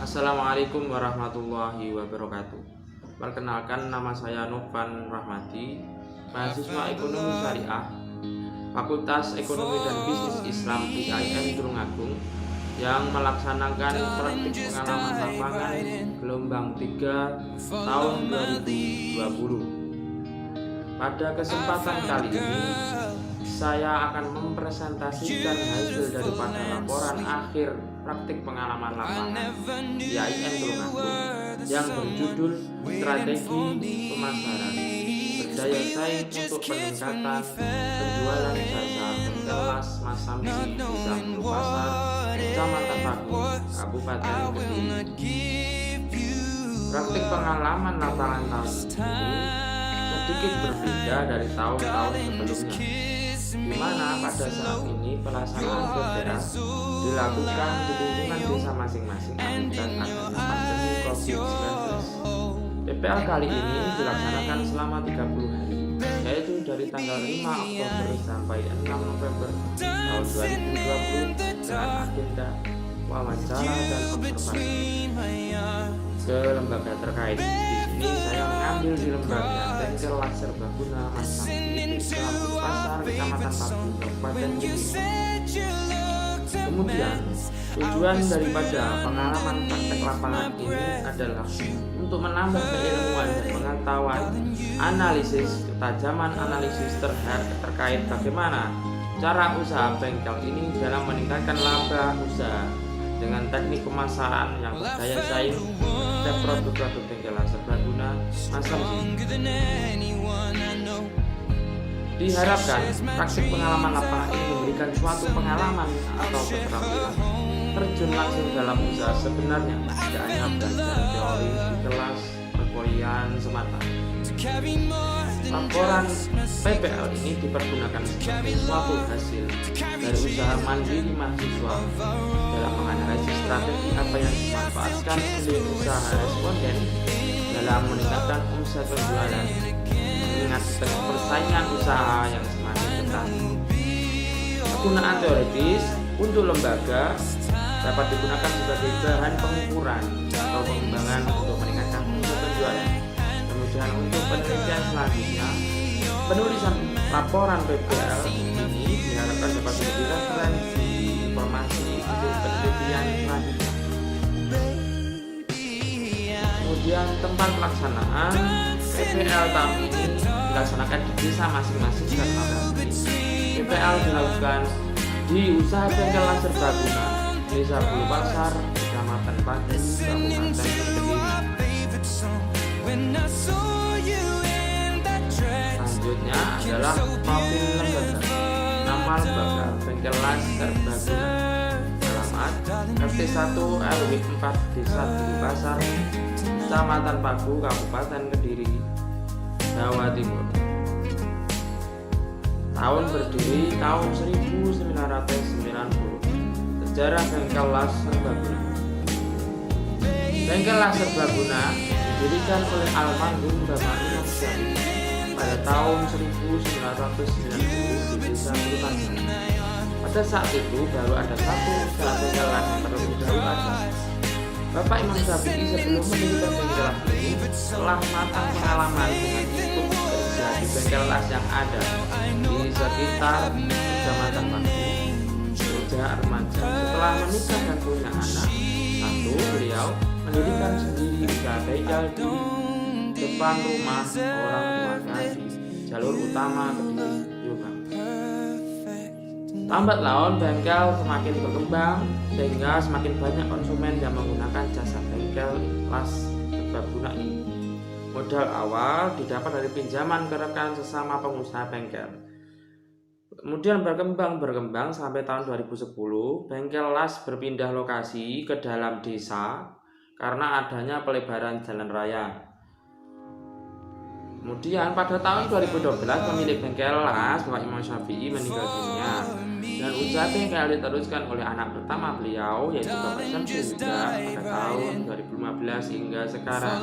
Assalamualaikum warahmatullahi wabarakatuh. Perkenalkan, nama saya Novan Rahmadi, mahasiswa Ekonomi Syariah, Fakultas Ekonomi dan Bisnis Islam IAIN Tulungagung, yang melaksanakan praktik pengalaman lapangan gelombang 3 tahun 2020. Pada kesempatan kali ini, saya akan mempresentasikan hasil daripada laporan akhir praktik pengalaman lapangan IAIN Tulungagung yang berjudul Strategi Pemasaran Berdaya Saing untuk Peningkatan Penjualan Jasa Kelas Mas Samsi Desa Hulu Pasar, Kecamatan Paku, Kabupaten Kediri. Praktik pengalaman lapangan tahun ini sedikit berbeda dari tahun-tahun sebelumnya, di mana pada saat ini pelaksanaan PPL dilakukan di lingkungan desa masing-masing akibat adanya pandemi COVID-19. PPL kali ini dilaksanakan selama 30 hari, yaitu dari tanggal 5 Oktober sampai 6 November tahun 2020 dengan agenda wawancara dan observasi ke lembaga terkait. Di sini saya mengambil di lembaga Bengkel Las Serbaguna Mas Samsi Desa Hulu Pasar, Kecamatan Paku, Kabupaten Kediri. Kemudian tujuan daripada pengalaman praktek lapangan ini adalah untuk menambah keilmuan dan pengetahuan analisis, ketajaman analisis terkait bagaimana cara usaha bengkel ini dalam meningkatkan laba usaha dengan teknik pemasaran yang berdaya saing dan produk-produk bengkel serbaguna Mas Samsi. Diharapkan praktik pengalaman lapangan ini memberikan suatu pengalaman atau keterampilan terjun langsung dalam usaha sebenarnya, tidak hanya belajar teori di kelas perkuliahan semata. Laporan PPL ini dipergunakan sebagai suatu hasil dari usaha mandiri mahasiswa dalam menganalisis strategi apa yang dimanfaatkan oleh usaha responden dalam meningkatkan omset penjualan, mengingat di tengah persaingan usaha yang semakin ketat. Penggunaan teoritis untuk lembaga dapat digunakan sebagai bahan pengukuran atau pengembangan untuk meningkatkan omset penjualan. Kemudian untuk penelitian selanjutnya, penulisan laporan PPL ini diharapkan dapat menjadi referensi informasi untuk penelitian selanjutnya. Kemudian tempat pelaksanaan PPL tahun ini dilaksanakan di desa masing-masing karena PPL dilakukan di usaha Bengkel Las Serbaguna, Desa Hulu Pasar, Kecamatan Paku, Kabupaten Kediri. Selanjutnya adalah profil lembaga. Nama lembaga Bengkel Las Serbaguna, alamat RT 1 RW 4 Desa Hulu Pasar, Kecamatan Paku, Kabupaten Kediri, Jawa Timur. Tahun berdiri tahun 1990. Sejarah Bengkel Las Serbaguna. Bengkel Las Serbaguna didirikan oleh almarhum Bapak Imam Syarif pada tahun 1990 di Desa Hulu Pasar. Pada saat itu baru ada satu usaha bengkel las yang terlebih dahulu ada. Bapak Imam Syafi'i sebelum mendirikan bengkel las ini telah matang pengalaman dengan ikut kerja di bengkel las yang ada di sekitar Kecamatan Paku sejak remaja. Setelah menikah dan punya anak satu, beliau mendirikan sendiri usaha bengkel di depan rumah orang tuanya di jalur utama Kediri, Jombang. Lambat laun bengkel semakin berkembang sehingga semakin banyak konsumen yang menggunakan jasa bengkel Las Serbaguna ini. Modal awal didapat dari pinjaman ke rekan sesama pengusaha bengkel. Kemudian berkembang sampai tahun 2010, bengkel las berpindah lokasi ke dalam desa karena adanya pelebaran jalan raya. Kemudian pada tahun 2012 pemilik bengkel las Bapak Imam Syafi'i meninggal dunia dan usaha bengkel diteruskan oleh anak pertama beliau yaitu Bapak Syamsul Huda pada tahun 2015 hingga sekarang.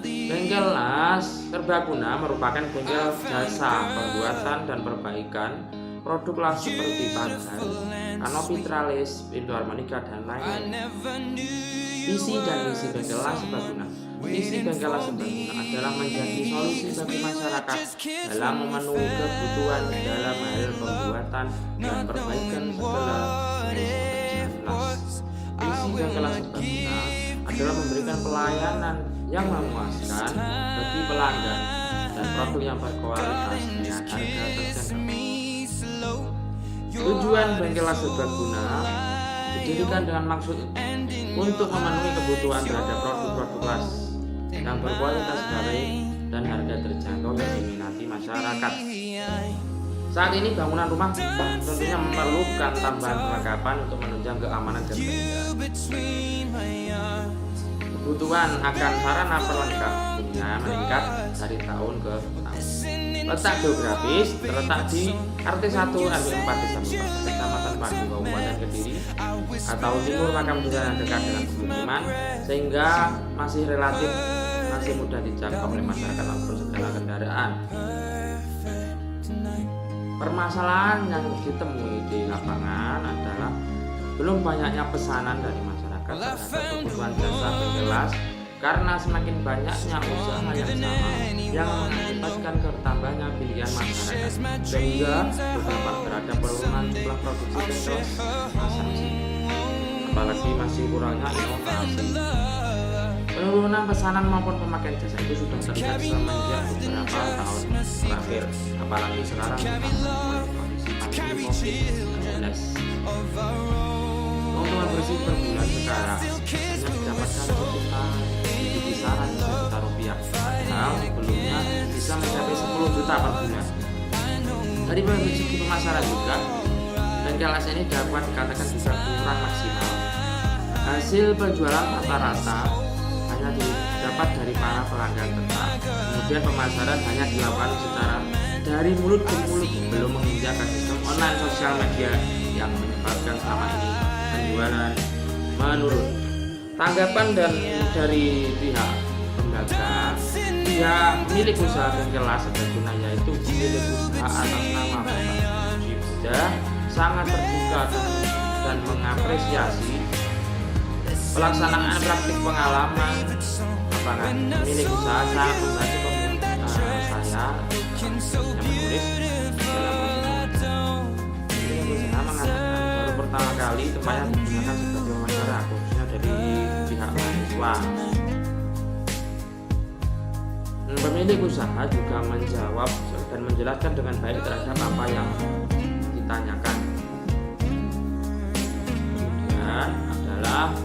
Bengkel las Serbaguna merupakan bengkel jasa pembuatan dan perbaikan produk las seperti pagar, kanopi tralis, pintu harmonika dan lain-lain. Visi dan misi bengkel las Serbaguna. Misi bengkel las Serbaguna adalah menjadi solusi bagi masyarakat dalam memenuhi kebutuhan dalam hal pembuatan dan perbaikan segala jenis las. Misi bengkel las Serbaguna adalah memberikan pelayanan yang memuaskan bagi pelanggan dan produk yang berkualitas dengan harga terjangkau. Tujuan bengkel las Serbaguna didirikan dengan maksud untuk memenuhi kebutuhan terhadap produk-produk las yang berkualitas baik dan harga terjangkau yang diminati masyarakat. Saat ini bangunan rumah tentunya memerlukan tambahan perlengkapan untuk menunjang keamanan dan keindahan. Kebutuhan akan sarana pelengkap meningkat dari tahun ke tahun. Letak geografis terletak di RT 1 RW 4 Desa Muka, Kecamatan Padu, Kabupaten Kediri atau timur makam desa dekat dengan pemukiman sehingga masih mudah dijangkau oleh masyarakat maupun segala kendaraan. Permasalahan yang ditemui di lapangan adalah belum banyaknya pesanan dari masyarakat terhadap kebutuhan jasa bengkel las karena semakin banyaknya usaha yang sama yang mengakibatkan bertambahnya pilihan masyarakat sehingga berdampak terhadap penurunan jumlah produksi bengkel las, apalagi masih kurangnya inovasi. Penurunan pesanan maupun pemakaian jasa itu sudah terlihat semenjak beberapa tahun terakhir, apalagi sekarang kondisi pandemi COVID-19. Keuntungan bersih per bulan sekarang hanya didapatkan sekitar di kisaran Rp1 juta, padahal sebelumnya bisa mencapai 10 juta per bulan. Dari segi pemasaran juga, bengkel las ini dapat dikatakan juga kurang maksimal. Hasil penjualan rata-rata hanya didapat dari para pelanggan tetap. Kemudian pemasaran hanya dilakukan secara dari mulut ke mulut, belum menginjak ke sistem online sosial media yang menyebabkan selama ini penjualan menurun. Tanggapan dari pihak pedagang, pihak milik usaha bengkel las Serbaguna yaitu milik usaha atas nama Bapak Huda sangat terbuka dan mengapresiasi pelaksanaan praktik pengalaman lapangan. Milik usaha sangat membantu saya yang menulis dalam proses mengatakan baru pertama kali tempatnya digunakan sebagai wawancara khususnya dari pihak mahasiswa. Pemilik usaha juga menjawab dan menjelaskan dengan baik terhadap apa yang ditanyakan. Kemudian adalah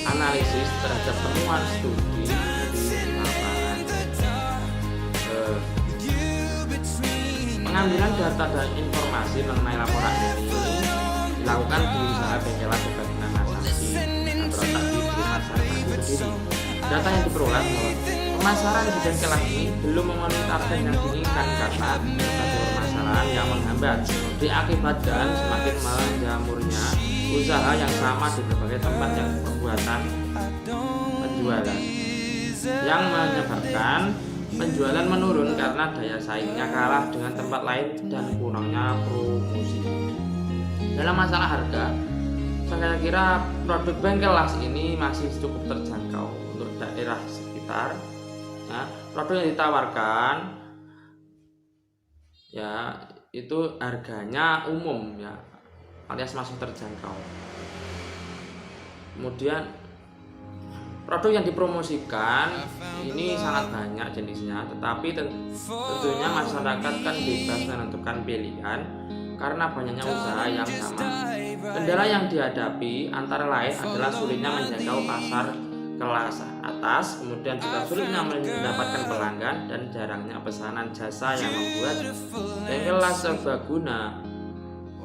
analisis terhadap temuan studi di lapangan. Pengambilan data dan informasi mengenai laporan ini dilakukan di usaha bengkel las Serbaguna Masasi yang terletak di Pasar Padu Kediri. Data yang diperoleh bahwa pemasaran di bengkel las ini belum memenuhi target yang diinginkan karena berbagai permasalahan yang menghambat diakibatkan semakin menjamurnya usaha yang sama di berbagai tempat yang pembuatan penjualan yang menyebabkan penjualan menurun karena daya saingnya kalah dengan tempat lain dan kurangnya promosi. Dalam masalah harga, saya kira produk bengkel las ini masih cukup terjangkau untuk daerah sekitar. Nah, produk yang ditawarkan ya itu harganya umum ya, alias masih terjangkau. Kemudian produk yang dipromosikan ini sangat banyak jenisnya, tetapi tentunya masyarakat kan bebas menentukan pilihan karena banyaknya usaha yang sama. Kendala yang dihadapi antara lain adalah sulitnya menjangkau pasar kelas atas, kemudian juga sulitnya mendapatkan pelanggan dan jarangnya pesanan jasa yang membuat bengkel las Serbaguna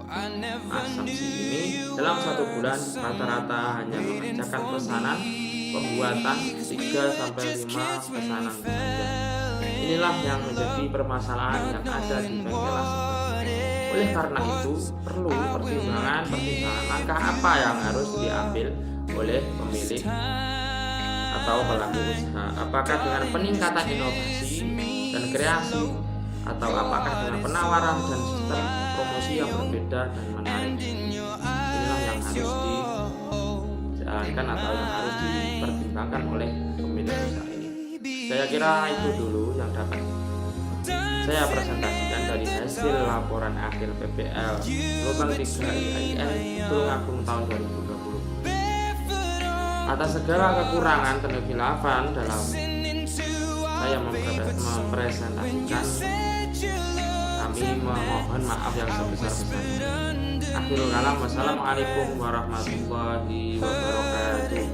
Masasi ini dalam satu bulan rata-rata hanya mengerjakan pesanan pembuatan 3-5 pesanan. Inilah yang menjadi permasalahan yang ada di bengkel aset. Oleh karena itu, perlu pertimbangan langkah apa yang harus diambil oleh pemilik atau pelaku usaha. Apakah dengan peningkatan inovasi dan kreasi, atau apakah dengan penawaran dan sistem promosi yang berbeda dan menarik. Inilah yang harus dijalankan atau yang harus dipertimbangkan oleh pemilik usaha ini. Saya kira itu dulu yang dapat saya presentasikan dari hasil laporan akhir PPL gelombang 3 IAIN Tulungagung tahun 2020. Atas segala kekurangan dan kehilafan dalam saya mempresentasikan, kami memohon maaf yang sebesar-besarnya. Akhirul kalam, wassalamualaikum warahmatullahi wabarakatuh.